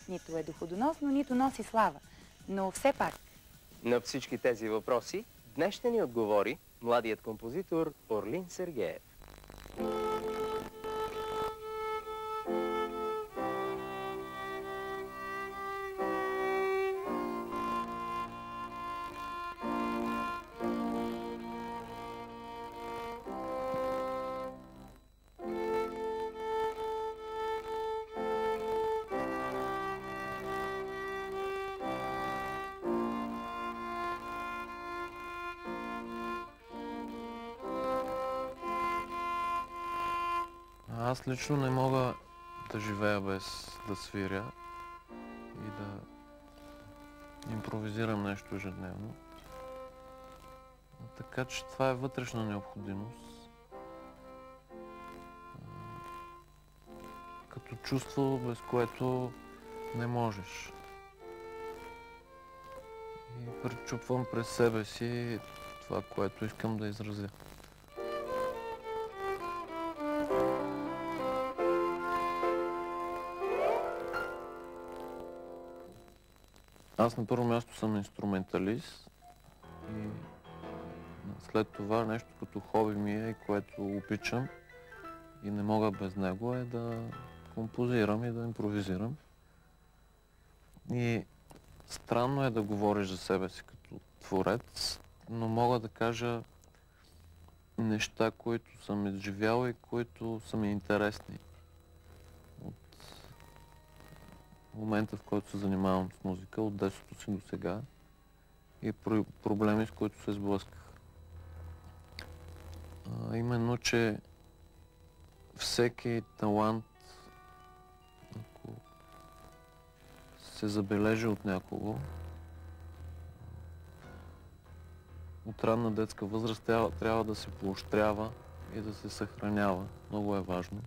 нито е доходоносно, нито носи слава. Но все пак. На всички тези въпроси днес ще ни отговори младият композитор Орлин Сергеев. Аз лично не мога да живея без да свиря и да импровизирам нещо ежедневно. Така че това е вътрешна необходимост. Като чувство, без което не можеш. И пречупвам през себе си това, което искам да изразя. Аз на първо място съм инструменталист и след това нещо като хоби ми е, което обичам и не мога без него, е да композирам и да импровизирам. И странно е да говориш за себе си като творец, но мога да кажа неща, които съм изживял и които са ми интересни. В момента, в който се занимавам с музика, от детството си до сега, и проблеми, с които се сблъсках. Именно, че всеки талант, ако се забележи от някого, от ранна детска възраст трябва да се поощрява и да се съхранява. Много е важно.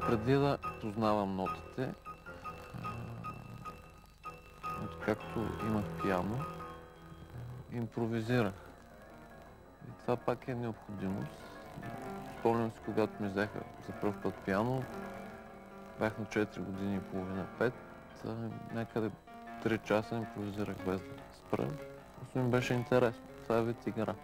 Преди да познавам нотите, откакто имах пиано, импровизирах. И това пак е необходимост. Спомням си, когато ми взеха за пръв път пиано, бях на 4 години и половина, 5, някъде 3 часа импровизирах без да спра. Просто ми беше интересно. Това е вид игра.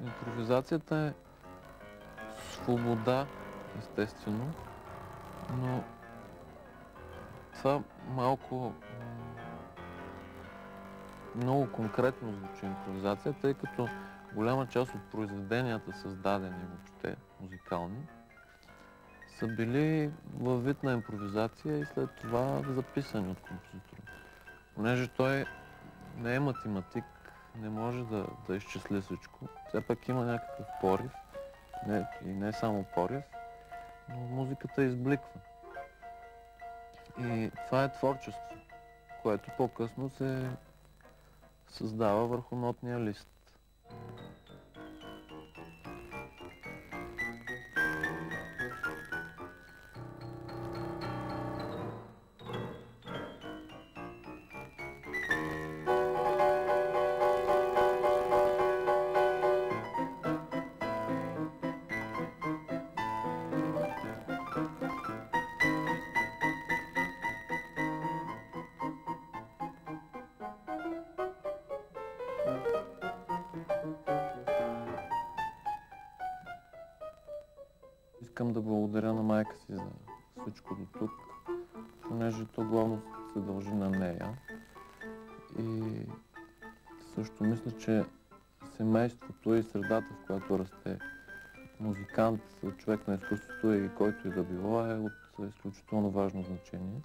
Импровизацията е свобода, естествено, но това малко много конкретно звучи импровизация, тъй като голяма част от произведенията, създадени въобще музикални, са били във вид на импровизация и след това записани от композитора. Понеже той не е математик, не може да изчисли всичко. Все пак има някакъв порив, и не само порив, но музиката избликва. И това е творчество, което по-късно се създава върху нотния лист. Искам да благодаря на майка си за всичко до тук, понеже то главно се дължи на нея. И също мисля, че семейството и средата, в която расте музикант, човек на изкуството и който и да било, е от изключително важно значение.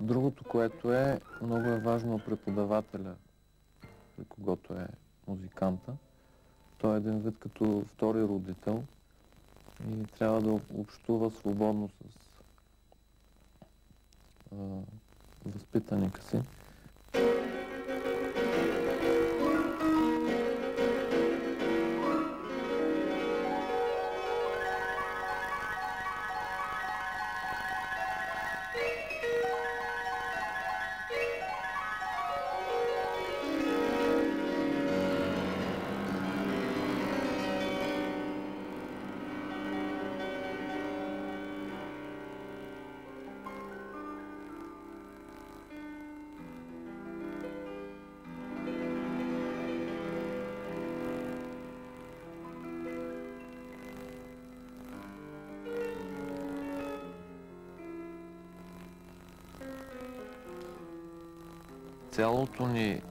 Другото, което е, много е важно преподавателя, при когото е музиканта. Той е един вид като втори родител и трябва да общува свободно с възпитаника си. Цялото ни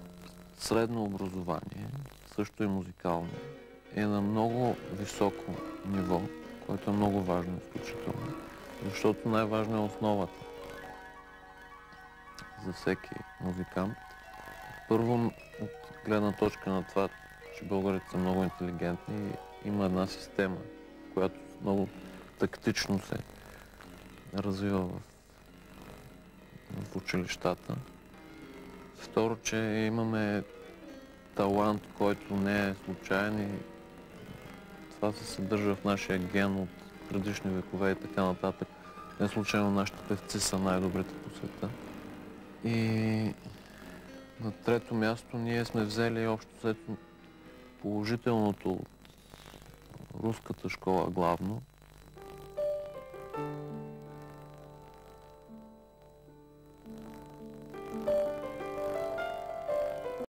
средно образование, също и музикално, е на много високо ниво, което е много важно изключително, защото най-важно е основата за всеки музикант. Първо, от гледна точка на това, че българите са много интелигентни и има една система, която много тактично се развива в училищата. Второ, че имаме талант, който не е случайен и това се съдържа в нашия ген от предишни векове и така нататък. Не случайно нашите певци са най-добрите по света. И на трето място ние сме взели общо взето положителното от руската школа главно.